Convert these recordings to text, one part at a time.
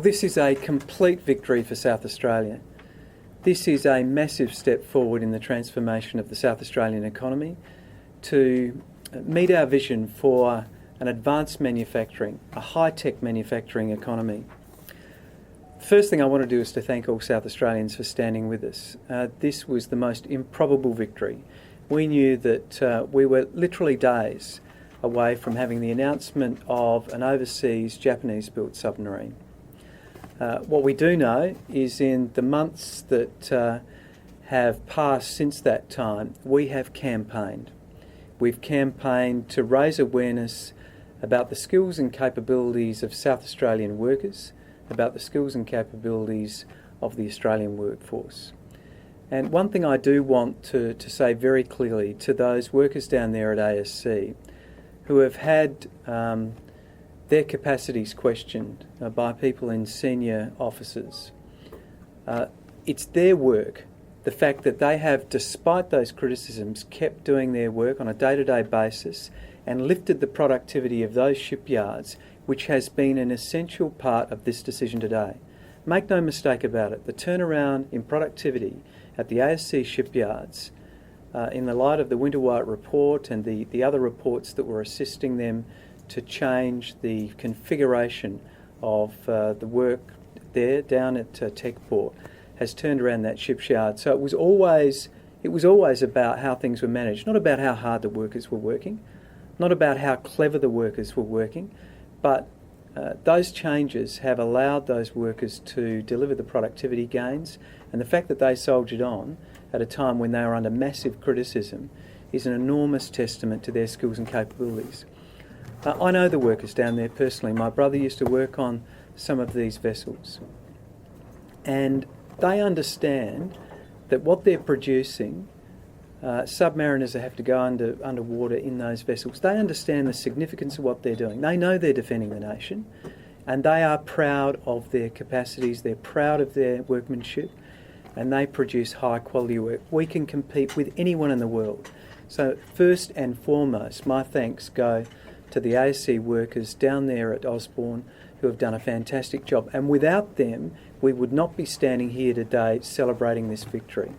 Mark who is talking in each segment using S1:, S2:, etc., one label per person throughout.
S1: This is a complete victory for South Australia. This is a massive step forward in the transformation of the South Australian economy to meet our vision for an advanced manufacturing, a high-tech manufacturing economy. The first thing I want to do is to thank all South Australians for standing with us. This was the most improbable victory. We knew that we were literally days away from having the announcement of an overseas Japanese-built submarine. What we do know is in the months that have passed since that time, we have campaigned. We've campaigned to raise awareness about the skills and capabilities of South Australian workers, about the skills and capabilities of the Australian workforce. And one thing I do want to say very clearly to those workers down there at ASC who have had their capacities questioned by people in senior offices. It's their work, the fact that they have, despite those criticisms, kept doing their work on a day-to-day basis and lifted the productivity of those shipyards, which has been an essential part of this decision today. Make no mistake about it, the turnaround in productivity at the ASC shipyards in the light of the Winter-White report and the other reports that were assisting them to change the configuration of the work there down at Techport has turned around that shipyard. So it was always about how things were managed, not about how hard the workers were working, not about how clever the workers were working, but those changes have allowed those workers to deliver the productivity gains, and the fact that they soldiered on at a time when they were under massive criticism is an enormous testament to their skills and capabilities. I know the workers down there personally. My brother used to work on some of these vessels, and they understand that what they're producing, submariners that have to go underwater in those vessels, they understand the significance of what they're doing. They know they're defending the nation, and they are proud of their capacities, they're proud of their workmanship, and they produce high quality work. We can compete with anyone in the world. So first and foremost, my thanks go to the ASC workers down there at Osborne who have done a fantastic job. And without them, we would not be standing here today celebrating this victory.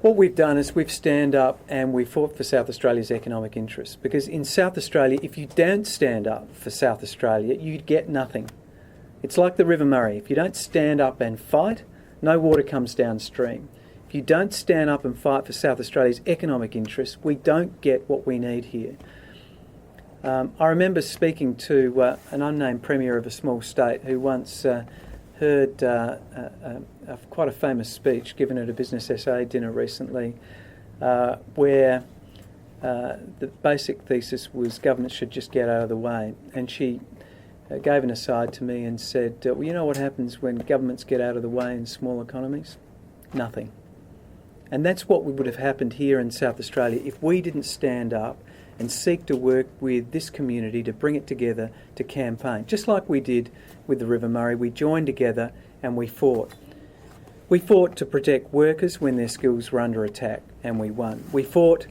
S1: What we've done is we've stand up and we fought for South Australia's economic interests. Because in South Australia, if you don't stand up for South Australia, you get nothing. It's like the River Murray. If you don't stand up and fight, no water comes downstream. If you don't stand up and fight for South Australia's economic interests, we don't get what we need here. I remember speaking to an unnamed Premier of a small state who once heard quite a famous speech given at a business SA dinner recently where the basic thesis was government should just get out of the way. And she gave an aside to me and said, well, you know what happens when governments get out of the way in small economies? Nothing. And that's what would have happened here in South Australia if we didn't stand up and seek to work with this community to bring it together to campaign. Just like we did with the River Murray, we joined together and we fought. We fought to protect workers when their skills were under attack, and we won. We fought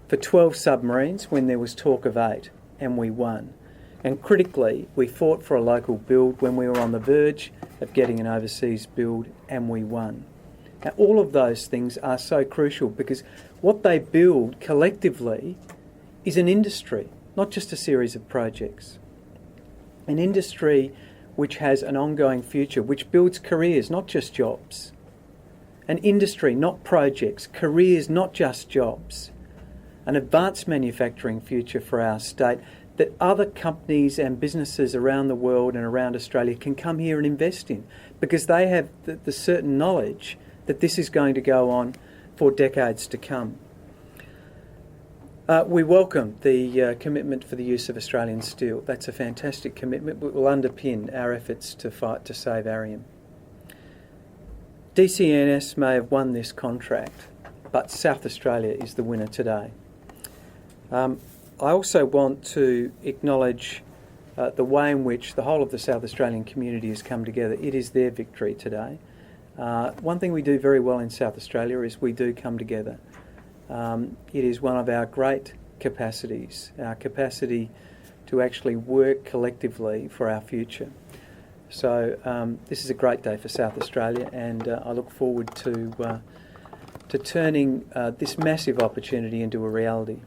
S1: for 12 submarines when there was talk of 8, and we won. And critically, we fought for a local build when we were on the verge of getting an overseas build, and we won. Now, all of those things are so crucial because what they build collectively is an industry, not just a series of projects. An industry which has an ongoing future, which builds careers, not just jobs. An industry, not projects, careers, not just jobs. An advanced manufacturing future for our state that other companies and businesses around the world and around Australia can come here and invest in because they have the certain knowledge that this is going to go on for decades to come. We welcome the commitment for the use of Australian steel. That's a fantastic commitment that will underpin our efforts to fight to save Arium. DCNS may have won this contract, but South Australia is the winner today. I also want to acknowledge the way in which the whole of the South Australian community has come together. It is their victory today. One thing we do very well in South Australia is we do come together. It is one of our great capacities, our capacity to actually work collectively for our future. So this is a great day for South Australia, and I look forward to turning this massive opportunity into a reality.